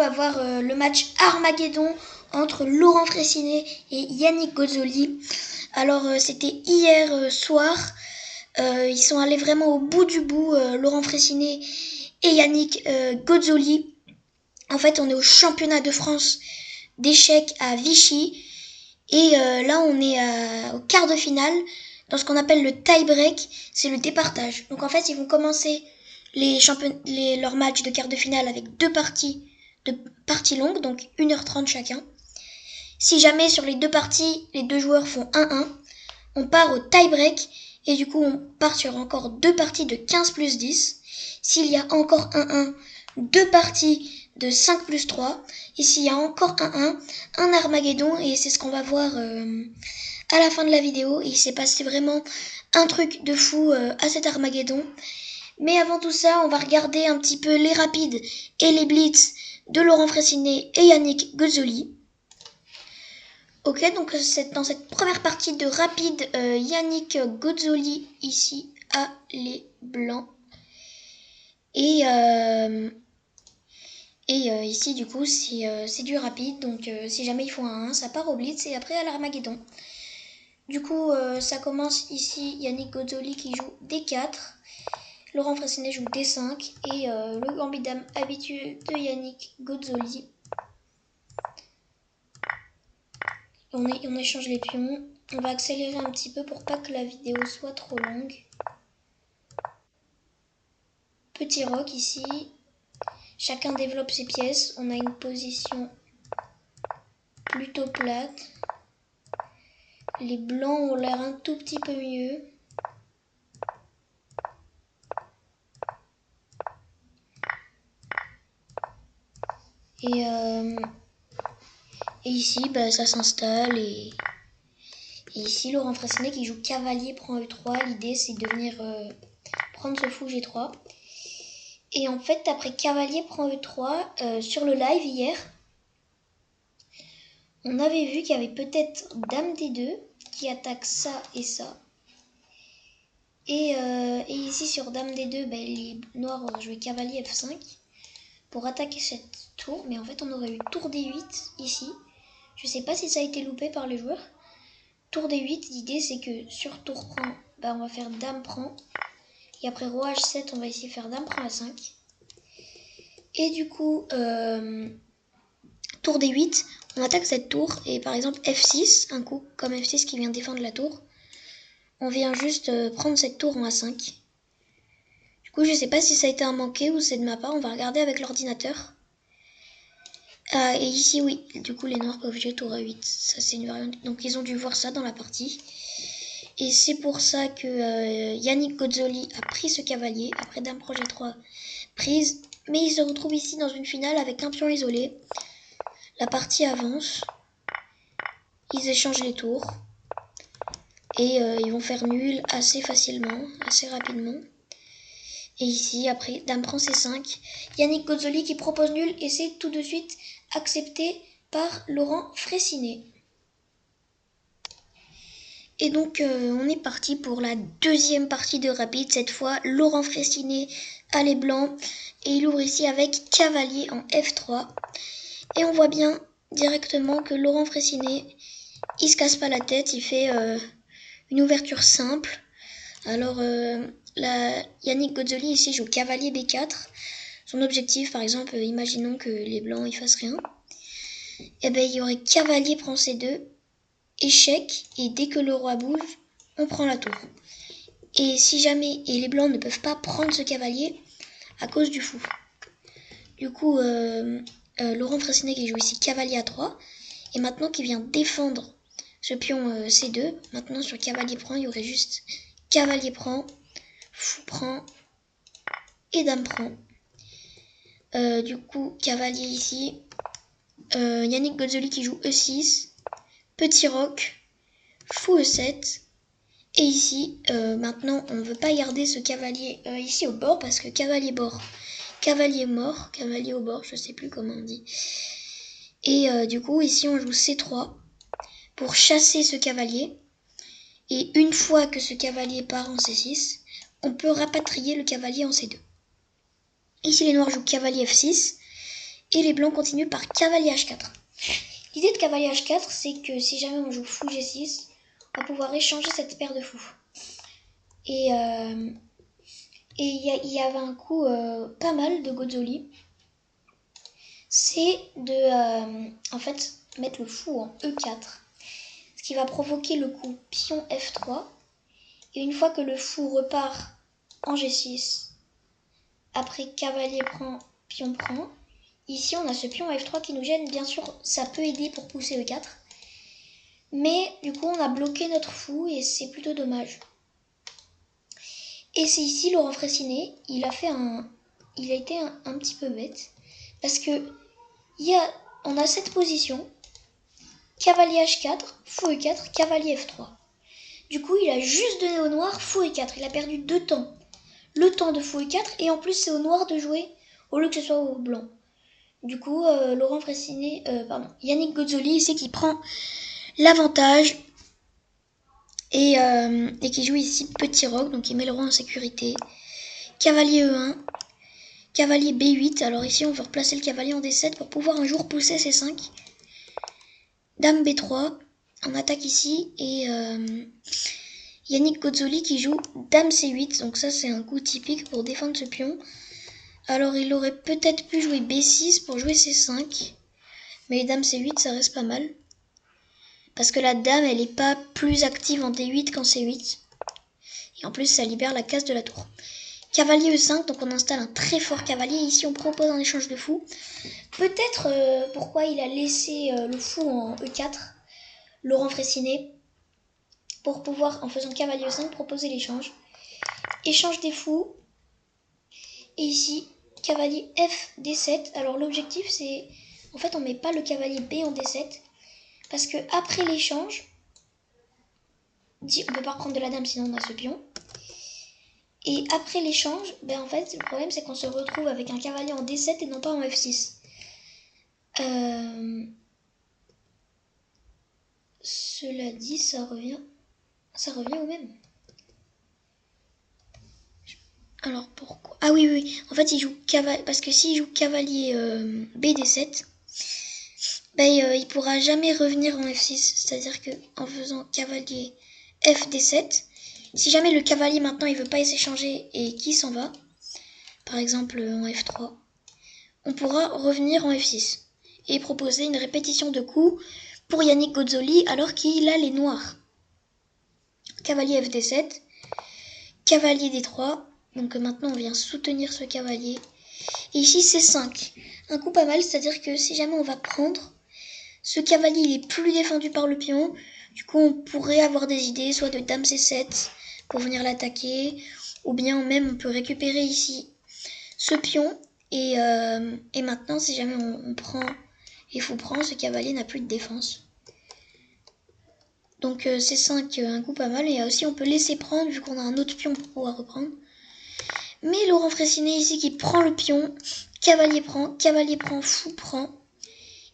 avoir le match Armageddon entre Laurent Fraissinet et Yannick Gozzoli. Alors c'était hier soir, ils sont allés vraiment au bout du bout, Laurent Fraissinet et Yannick Gozzoli. En fait on est au championnat de France d'échecs à Vichy et là on est au quart de finale dans ce qu'on appelle le tie-break, c'est le départage. Donc en fait ils vont commencer leur match de quart de finale avec deux parties longues, donc 1h30 chacun. Si jamais sur les deux parties, les deux joueurs font 1-1, on part au tie-break et du coup on part sur encore deux parties de 15 plus 10. S'il y a encore 1-1, deux parties de 5 plus 3. Et s'il y a encore 1-1, un Armageddon, et c'est ce qu'on va voir à la fin de la vidéo. Et il s'est passé vraiment un truc de fou à cet Armageddon. Mais avant tout ça, on va regarder un petit peu les rapides et les blitz de Laurent Fraissinet et Yannick Gozzoli. Ok, donc dans cette première partie de rapide, Yannick Gozzoli ici a les blancs. Et ici du coup c'est du rapide, donc si jamais ils font un 1, ça part au blitz et après à l'Armageddon. Du coup ça commence ici, Yannick Gozzoli qui joue D4. Laurent Fraissinet joue D5 et le gambit dame habituel de Yannick Gozzoli. On échange les pions. On va accélérer un petit peu pour pas que la vidéo soit trop longue. Petit roc ici. Chacun développe ses pièces. On a une position plutôt plate. Les blancs ont l'air un tout petit peu mieux. Et ici, ça s'installe. Et ici, Laurent Fraissinet qui joue cavalier prend E3. L'idée, c'est de venir prendre ce fou G3. Et en fait, après cavalier prend E3, sur le live hier, on avait vu qu'il y avait peut-être dame D2 qui attaque ça et ça. Et ici, sur dame D2, les noirs ont joué cavalier F5 pour attaquer cette tour. Mais en fait, on aurait eu tour D8 ici. Je sais pas si ça a été loupé par les joueurs. Tour D8, l'idée c'est que sur tour prend, on va faire dame prend. Et après roi H7, on va essayer de faire dame prend A5. Et du coup, tour D8, on attaque cette tour. Et par exemple F6, un coup comme F6 qui vient défendre la tour. On vient juste prendre cette tour en A5. Du coup, je sais pas si ça a été un manqué ou c'est de ma part. On va regarder avec l'ordinateur. Et ici, oui, du coup, les noirs peuvent jouer tour A8. Ça, c'est une variante. Donc, ils ont dû voir ça dans la partie. Et c'est pour ça que Yannick Gozzoli a pris ce cavalier. Après dame prend G3 prise. Mais il se retrouve ici dans une finale avec un pion isolé. La partie avance. Ils échangent les tours. Et ils vont faire nul assez facilement, assez rapidement. Et ici, après, dame prend C5. Yannick Gozzoli qui propose nul et c'est tout de suite accepté par Laurent Fraissinet. Et donc, on est parti pour la deuxième partie de rapide. Cette fois, Laurent Fraissinet a les blancs. Et il ouvre ici avec cavalier en F3. Et on voit bien directement que Laurent Fraissinet, il se casse pas la tête. Il fait une ouverture simple. Alors, Yannick Gozzoli ici joue cavalier B4. Son objectif, par exemple, imaginons que les blancs ils fassent rien. Et il y aurait cavalier prend C2, échec, et dès que le roi bouge, on prend la tour. Et si jamais, et les blancs ne peuvent pas prendre ce cavalier à cause du fou. Du coup, Laurent Fraissinet qui joue ici cavalier A3, et maintenant qui vient défendre ce pion C2, maintenant sur cavalier prend, il y aurait juste cavalier prend, fou prend et dame prend. Du coup, cavalier ici. Yannick Gozzoli qui joue E6. Petit roc. Fou E7. Et ici, maintenant, on ne veut pas garder ce cavalier ici au bord parce que cavalier bord, cavalier mort, cavalier au bord, je sais plus comment on dit. Et du coup, ici, on joue C3 pour chasser ce cavalier. Et une fois que ce cavalier part en C6, on peut rapatrier le cavalier en C2. Ici, les noirs jouent cavalier F6. Et les blancs continuent par cavalier H4. L'idée de cavalier H4, c'est que si jamais on joue fou G6, on va pouvoir échanger cette paire de fous. Et il y avait un coup pas mal de Gozzoli. C'est de en fait mettre le fou en E4. Ce qui va provoquer le coup pion F3. Et une fois que le fou repart en G6, après cavalier prend, pion prend. Ici on a ce pion F3 qui nous gêne. Bien sûr ça peut aider pour pousser E4. Mais du coup on a bloqué notre fou et c'est plutôt dommage. Et c'est ici Laurent Fraissinet, il a été un petit peu bête. Parce que on a cette position, cavalier H4, fou E4, cavalier F3. Du coup il a juste donné au noir fou E4, il a perdu 2 temps. Le temps de fou E4 et en plus c'est au noir de jouer au lieu que ce soit au blanc. Du coup Laurent Fraissinet, Yannick Gozzoli c'est qui prend l'avantage et qui joue ici petit roc, donc il met le roi en sécurité. Cavalier E1, cavalier B8, alors ici on veut replacer le cavalier en D7 pour pouvoir un jour pousser C5. Dame B3, on attaque ici et Yannick Gozzoli qui joue Dame C8, donc ça c'est un coup typique pour défendre ce pion. Alors il aurait peut-être pu jouer B6 pour jouer C5, mais Dame C8 ça reste pas mal. Parce que la dame elle est pas plus active en D8 qu'en C8. Et en plus ça libère la case de la tour. Cavalier E5, donc on installe un très fort cavalier. Ici on propose un échange de fou. Peut-être pourquoi il a laissé le fou en E4, Laurent Fraissinet, pour pouvoir, en faisant cavalier E5, proposer l'échange. Échange des fous. Et ici, cavalier F D7. Alors l'objectif c'est, en fait on met pas le cavalier B en D7, parce que après l'échange, on peut pas reprendre de la dame sinon on a ce pion. Et après l'échange, en fait le problème c'est qu'on se retrouve avec un cavalier en D7 et non pas en F6. Cela dit, ça revient au même. Alors pourquoi? Ah oui. En fait, il joue cavalier, parce que s'il joue cavalier BD7, il pourra jamais revenir en F6. C'est-à-dire que en faisant cavalier FD7, si jamais le cavalier maintenant il veut pas s'échanger et qu'il s'en va, par exemple en F3, on pourra revenir en F6 et proposer une répétition de coups pour Yannick Gozzoli alors qu'il a les noirs. Cavalier FD7, cavalier D3, donc maintenant on vient soutenir ce cavalier. Et ici C5, un coup pas mal, c'est-à-dire que si jamais on va prendre, ce cavalier il est plus défendu par le pion, du coup on pourrait avoir des idées, soit de dame C7 pour venir l'attaquer, ou bien même on peut récupérer ici ce pion, et maintenant si jamais on prend et fou prend, ce cavalier n'a plus de défense. Donc C5, un coup pas mal, et aussi on peut laisser prendre vu qu'on a un autre pion pour pouvoir reprendre. Mais Laurent Fraissinet ici qui prend le pion, cavalier prend, fou prend.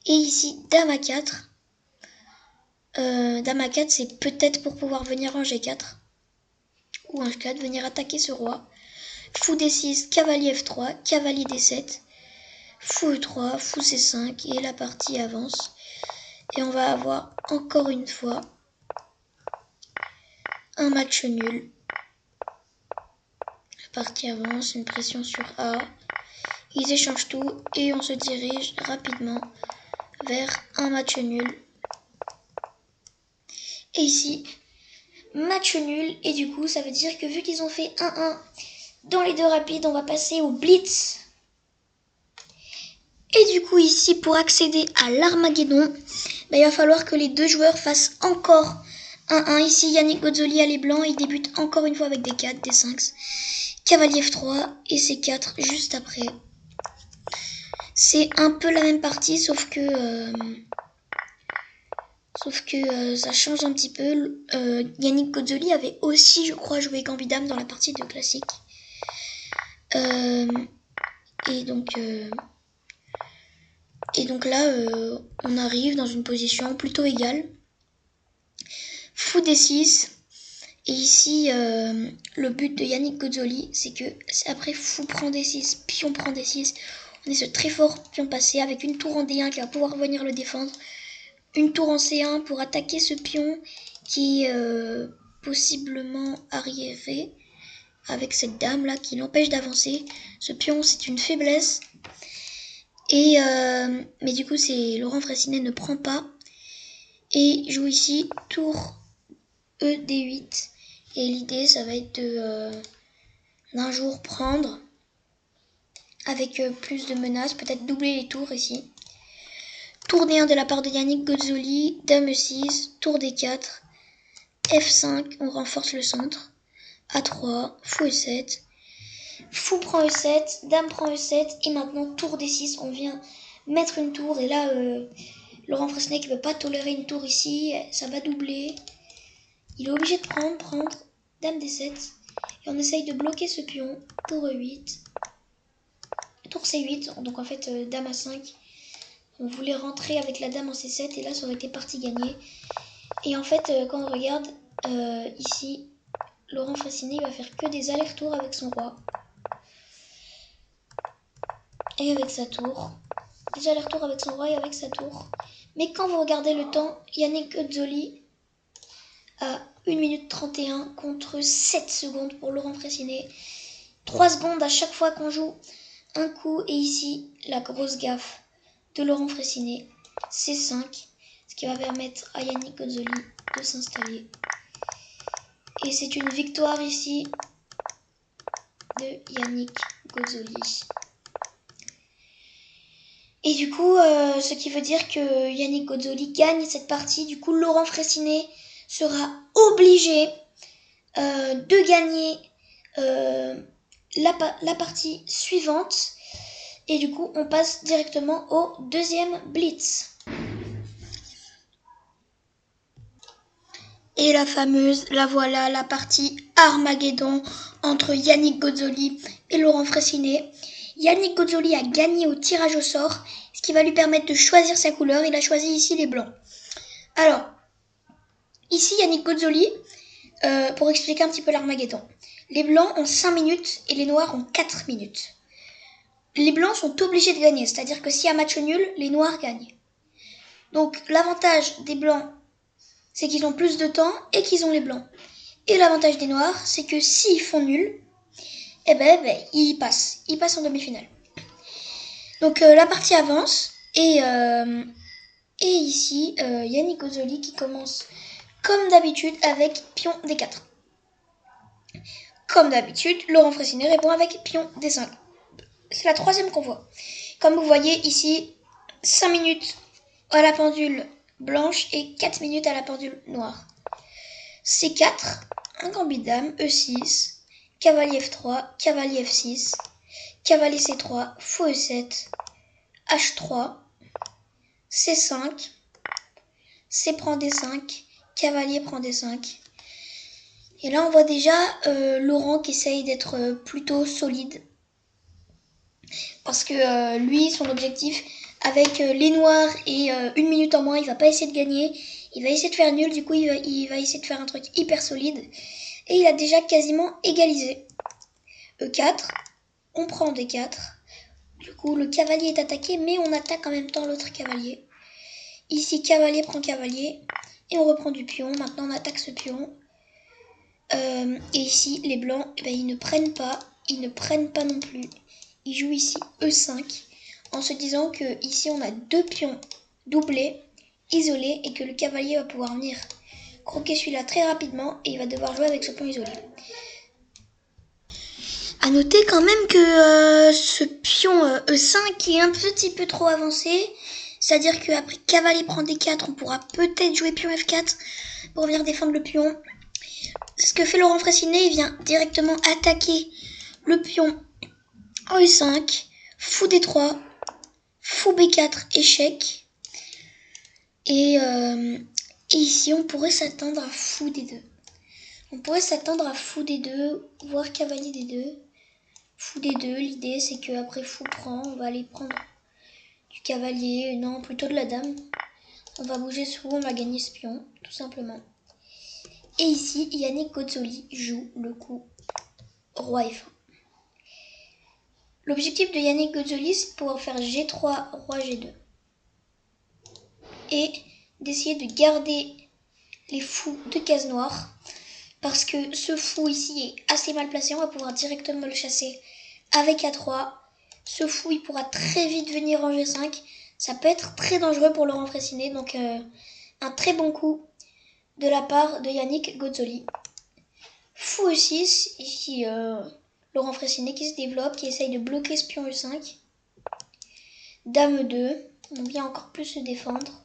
Et ici, dame à 4. Dame à 4, c'est peut-être pour pouvoir venir en G4. Ou en H4, venir attaquer ce roi. Fou D6, cavalier F3, cavalier D7. Fou E3, fou C5. Et la partie avance. Et on va avoir encore une fois un match nul. La partie avance, une pression sur A. Ils échangent tout et on se dirige rapidement vers un match nul. Et ici, match nul. Et du coup, ça veut dire que vu qu'ils ont fait 1-1 dans les deux rapides, on va passer au blitz. Et du coup, ici, pour accéder à l'Armageddon, il va falloir que les deux joueurs fassent encore 1-1. Ici, Yannick Gozzoli a les blancs. Il débute encore une fois avec des 4, des 5. Cavalier F3 et C4 juste après. C'est un peu la même partie, sauf que ça change un petit peu. Yannick Gozzoli avait aussi, je crois, joué Gambit-Dame dans la partie de classique. Et donc là, on arrive dans une position plutôt égale. Fou D6. Et ici, le but de Yannick Gozzoli, c'est que après fou prend D6, pion prend D6, On est ce très fort pion passé avec une tour en D1 qui va pouvoir venir le défendre. Une tour en C1 pour attaquer ce pion qui est possiblement arriéré avec cette dame là qui l'empêche d'avancer. Ce pion c'est une faiblesse. Et mais du coup c'est Laurent Fraissinet ne prend pas. Et joue ici tour E D8. Et l'idée ça va être d'un jour prendre avec plus de menaces, peut-être doubler les tours ici. Tour D1 de la part de Yannick Gozzoli, Dame E6, Tour D4, F5, on renforce le centre, A3, Fou E7, Fou prend E7, Dame prend E7, et maintenant Tour D6, on vient mettre une tour, et là Laurent Fraissinet qui ne veut pas tolérer une tour ici, ça va doubler, il est obligé de prendre, Dame D7, et on essaye de bloquer ce pion, Tour E8, Tour C8, donc en fait Dame A5, on voulait rentrer avec la dame en C7 et là ça aurait été partie gagnée. Et en fait quand on regarde ici, Laurent Fraissinet va faire que des allers-retours avec son roi. Et avec sa tour. Des allers-retours avec son roi et avec sa tour. Mais quand vous regardez le temps, Yannick Gozzoli a 1 minute 31 contre 7 secondes pour Laurent Fraissinet. 3 secondes à chaque fois qu'on joue un coup. Et ici, la grosse gaffe de Laurent Fraissinet. C5, ce qui va permettre à Yannick Gozzoli de s'installer. Et c'est une victoire ici de Yannick Gozzoli. Et du coup, ce qui veut dire que Yannick Gozzoli gagne cette partie. Du coup, Laurent Fraissinet sera obligé de gagner la partie suivante. Et du coup, on passe directement au deuxième blitz. Et la fameuse, la voilà, la partie Armageddon entre Yannick Gozzoli et Laurent Fraissinet. Yannick Gozzoli a gagné au tirage au sort, ce qui va lui permettre de choisir sa couleur. Il a choisi ici les blancs. Alors, ici Yannick Gozzoli, pour expliquer un petit peu l'Armageddon. Les blancs ont 5 minutes et les noirs ont 4 minutes. Les blancs sont obligés de gagner, c'est-à-dire que s'il y a match nul, les noirs gagnent. Donc l'avantage des blancs, c'est qu'ils ont plus de temps et qu'ils ont les blancs. Et l'avantage des noirs, c'est que s'ils font nul, eh ben, ils passent en demi-finale. Donc la partie avance et ici Yannick Gozzoli qui commence comme d'habitude avec pion D4. Comme d'habitude, Laurent Fraissinet répond avec pion D5. C'est la troisième qu'on voit. Comme vous voyez ici, 5 minutes à la pendule blanche et 4 minutes à la pendule noire. C4, un gambit dame, E6, cavalier F3, cavalier F6, cavalier C3, fou E7, H3, C5, C prend D5, cavalier prend D5. Et là on voit déjà Laurent qui essaye d'être plutôt solide. Parce que lui, son objectif, avec les noirs et 1 minute en moins, il va pas essayer de gagner. Il va essayer de faire nul, du coup il va essayer de faire un truc hyper solide. Et il a déjà quasiment égalisé. E4, on prend D4. Du coup le cavalier est attaqué, mais on attaque en même temps l'autre cavalier. Ici cavalier prend cavalier. Et on reprend du pion, maintenant on attaque ce pion. Et ici les blancs, ils ne prennent pas non plus. Ils jouent ici E5 en se disant que ici on a 2 pions doublés, isolés, et que le cavalier va pouvoir venir croquer celui-là très rapidement et il va devoir jouer avec ce pion isolé. A noter quand même que ce pion E5 est un petit peu trop avancé, c'est-à-dire qu'après cavalier prend D4, on pourra peut-être jouer pion F4 pour venir défendre le pion. Ce que fait Laurent Fraissinet, il vient directement attaquer le pion en E5, fou D3, fou B4, échec. Et ici, on pourrait s'attendre à fou D2. On pourrait s'attendre à fou D2, voire cavalier D2. Fou D2, l'idée c'est qu'après fou prend, on va aller prendre du cavalier, non, plutôt de la dame. On va bouger ce fou, on va gagner ce pion, tout simplement. Et ici, Yannick Gozzoli joue le coup roi F1. L'objectif de Yannick Gozzoli, c'est de pouvoir faire G3, Roi G2. Et d'essayer de garder les fous de case noire. Parce que ce fou ici est assez mal placé, on va pouvoir directement le chasser avec A3. Ce fou, il pourra très vite venir en G5. Ça peut être très dangereux pour Laurent Fressinet, donc un très bon coup de la part de Yannick Gozzoli. Fou E6, ici Laurent Fressinet qui se développe, qui essaye de bloquer ce pion E5. Dame 2, on vient encore plus se défendre.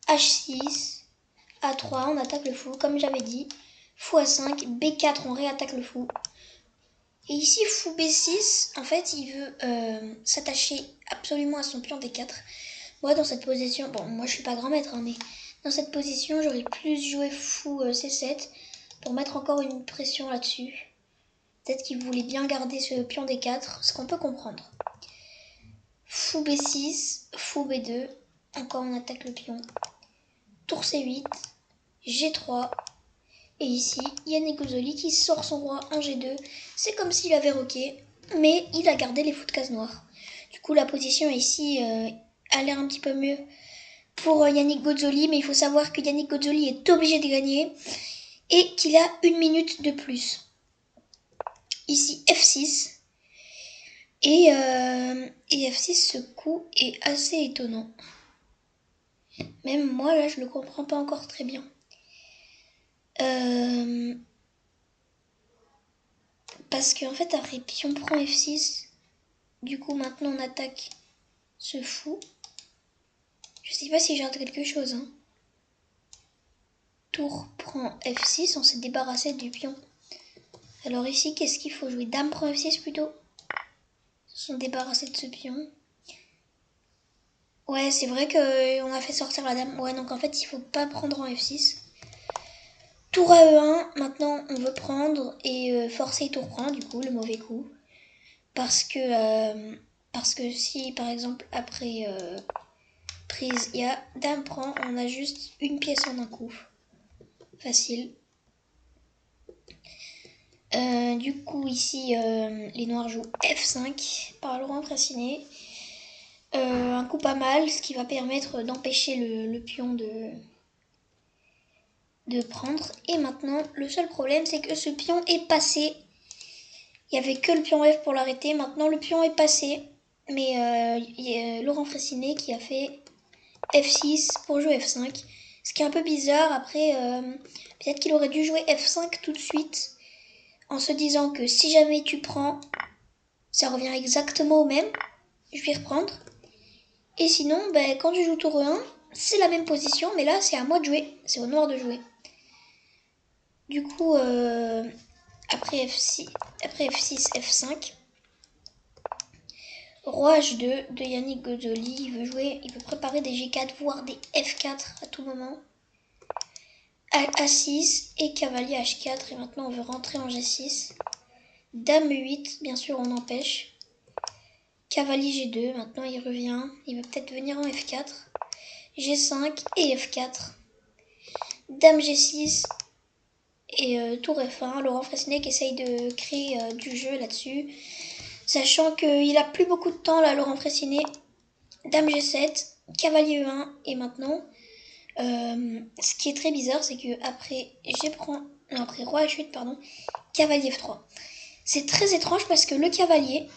H6, A3, on attaque le fou, comme j'avais dit. Fou A5, B4, on réattaque le fou. Et ici, fou B6, en fait, il veut s'attacher absolument à son pion D4. Moi, dans cette position, bon, moi je suis pas grand maître, hein, mais dans cette position, j'aurais plus joué fou C7 pour mettre encore une pression là-dessus. Peut-être qu'il voulait bien garder ce pion D4, ce qu'on peut comprendre. Fou B6, fou B2, encore on attaque le pion. Tour C8, G3, et ici, Yannick Gozzoli qui sort son roi en G2. C'est comme s'il avait roqué, mais il a gardé les fous de case noire. Du coup, la position ici a l'air un petit peu mieux pour Yannick Gozzoli, mais il faut savoir que Yannick Gozzoli est obligé de gagner et qu'il a 1 minute de plus. Ici, F6. Et F6, ce coup est assez étonnant. Même moi, là, je le comprends pas encore très bien. Parce qu'en fait, après pion prend F6, du coup, maintenant, on attaque ce fou. Je sais pas si j'ai raté quelque chose. Hein. Tour prend F6, on s'est débarrassé du pion. Alors ici, qu'est-ce qu'il faut jouer? Dame prend F6 plutôt. Ils se sont débarrassés de ce pion. Ouais, c'est vrai qu'on a fait sortir la dame. Ouais, donc en fait, il faut pas prendre en F6. Tour à E1, maintenant on veut prendre et forcer tour prend, du coup, le mauvais coup. Parce que si, par exemple, après prise, il y a dame prend, on a juste une pièce en un coup. Facile. Du coup, ici, les noirs jouent F5 par Laurent Fressinet. Un coup pas mal, ce qui va permettre d'empêcher le pion de prendre. Et maintenant, le seul problème, c'est que ce pion est passé. Il n'y avait que le pion F pour l'arrêter. Maintenant, le pion est passé. Mais il y a Laurent Fressinet qui a fait F6 pour jouer F5. Ce qui est un peu bizarre. Après, peut-être qu'il aurait dû jouer F5 tout de suite. En se disant que si jamais tu prends, ça revient exactement au même. Je vais reprendre. Et sinon, ben, quand tu joues tour 1, c'est la même position. Mais là, c'est à moi de jouer. C'est au noir de jouer. Du coup, après F6, F5. Roi H2 de Yannick Gozzoli. Il veut préparer des G4, voire des F4 à tout moment. A6 et cavalier H4. Et maintenant, on veut rentrer en G6. Dame E8, bien sûr, on empêche. Cavalier G2, maintenant il revient. Il veut peut-être venir en F4. G5 et F4. Dame G6 et tour F1. Laurent Fressinet qui essaye de créer du jeu là-dessus. Sachant qu'il a plus beaucoup de temps là, Laurent Fressinet. Dame G7, cavalier E1 et maintenant, ce qui est très bizarre, c'est que après après roi H8, pardon, cavalier F3. C'est très étrange parce que le cavalier,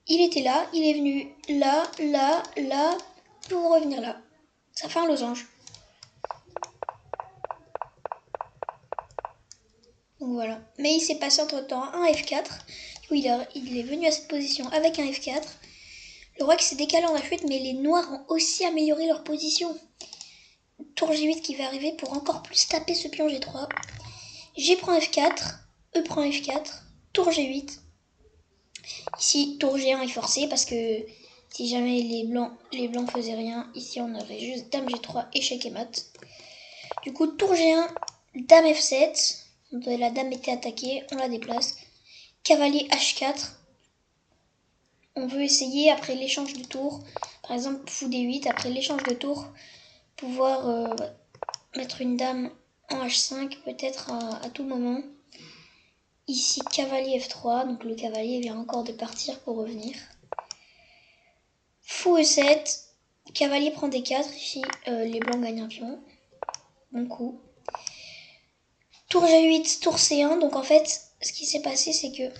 il était là, il est venu là, là, là, pour revenir là. Ça fait un losange. Donc voilà. Mais il s'est passé entre temps un F4. Du coup, il est venu à cette position avec un F4. Le roi qui s'est décalé en H8, mais les noirs ont aussi amélioré leur position. Tour G8 qui va arriver pour encore plus taper ce pion G3. G prend F4, E prend F4, tour G8. Ici, tour G1 est forcé parce que si jamais les blancs faisaient rien, ici on aurait juste dame G3, échec et mat. Du coup, tour G1, dame F7. La dame était attaquée, on la déplace. Cavalier H4. On veut essayer après l'échange de tours, par exemple fou D8, après l'échange de tours, pouvoir mettre une dame en H5 peut-être à tout moment. Ici, cavalier F3, donc le cavalier vient encore de partir pour revenir. Fou E7, cavalier prend D4, ici les blancs gagnent un pion. Bon coup. Tour G8, tour C1, donc en fait, ce qui s'est passé, c'est que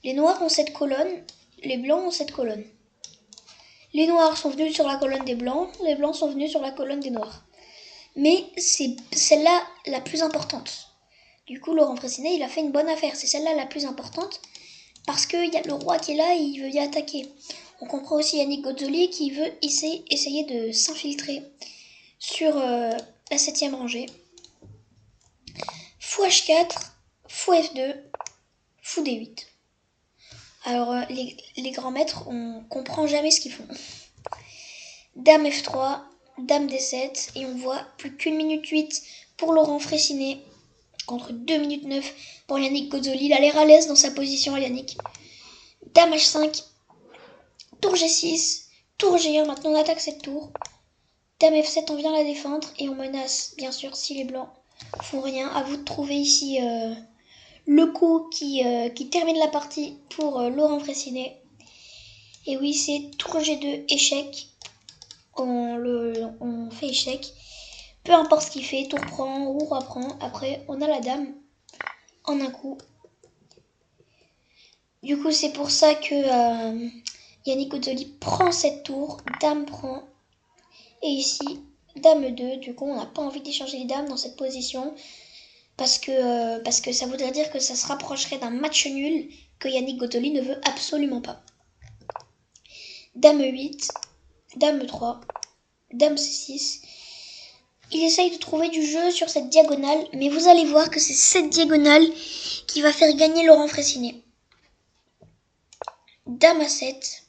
les noirs ont cette colonne, les blancs ont cette colonne. Les noirs sont venus sur la colonne des blancs, les blancs sont venus sur la colonne des noirs. Mais c'est celle-là la plus importante. Du coup, Laurent Fressinet, il a fait une bonne affaire. C'est celle-là la plus importante parce qu'il y a le roi qui est là et il veut y attaquer. On comprend aussi Yannick Gozzoli qui veut essayer de s'infiltrer sur la 7ème rangée. Fou H4, Fou F2, Fou D8. Alors, les grands maîtres, on comprend jamais ce qu'ils font. Dame F3, Dame D7, et on voit plus qu'1 minute 8 pour Laurent Fressinet contre 2 minutes 9 pour Yannick Gozzoli. Il a l'air à l'aise dans sa position, Yannick. Dame H5, tour G6, tour G1, maintenant on attaque cette tour. Dame F7, on vient la défendre et on menace, bien sûr, si les blancs font rien. À vous de trouver ici le coup qui termine la partie pour Laurent Fressinet. Et oui, c'est tour G2, échec. On fait échec. Peu importe ce qu'il fait, tour prend ou roi prend. Après, on a la dame en un coup. Du coup, c'est pour ça que Yannick Gozzoli prend cette tour. Dame prend. Et ici, dame 2. Du coup, on n'a pas envie d'échanger les dames dans cette position. Parce que ça voudrait dire que ça se rapprocherait d'un match nul que Yannick Gozzoli ne veut absolument pas. Dame 8. Dame 3. Dame C6. Il essaye de trouver du jeu sur cette diagonale, mais vous allez voir que c'est cette diagonale qui va faire gagner Laurent Fressinet. Dame A7.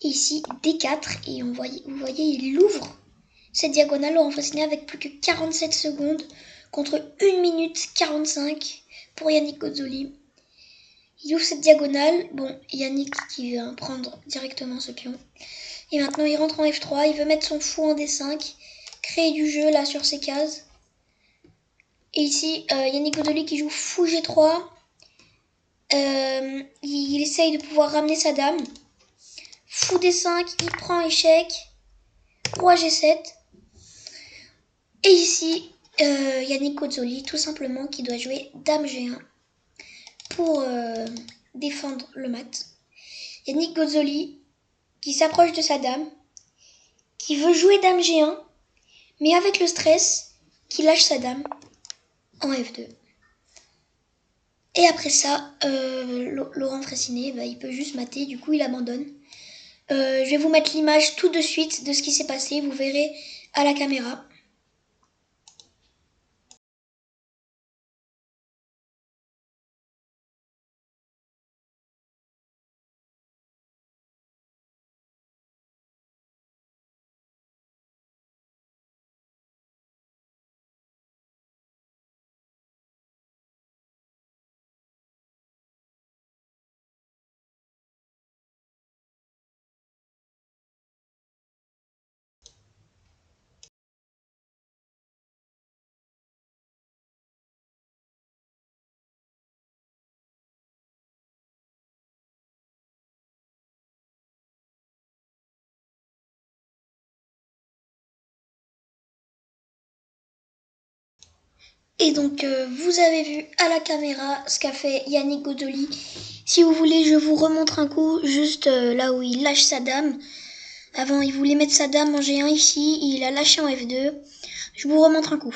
Et ici, D4. Et vous voyez, il ouvre cette diagonale, Laurent Fressinet, avec plus que 47 secondes contre 1 minute 45 pour Yannick Gozzoli. Il ouvre cette diagonale. Bon, Yannick qui vient prendre directement ce pion. Et maintenant, il rentre en F3. Il veut mettre son fou en D5. Créer du jeu là sur ces cases. Et ici, Yannick Gozzoli qui joue fou G3. Il essaye de pouvoir ramener sa dame. Fou D5, il prend échec. Roi G7. Et ici, Yannick Gozzoli, tout simplement, qui doit jouer dame G1 pour défendre le mat. Yannick Gozzoli qui s'approche de sa dame, qui veut jouer dame G1, mais avec le stress, qui lâche sa dame en F2. Et après ça, Laurent Fressinet, il peut juste mater, du coup il abandonne. Je vais vous mettre l'image tout de suite de ce qui s'est passé, vous verrez à la caméra. Et donc, vous avez vu à la caméra ce qu'a fait Yannick Gozzoli. Si vous voulez, je vous remontre un coup, juste là où il lâche sa dame. Avant, il voulait mettre sa dame en G1 ici, il a lâché en F2. Je vous remontre un coup.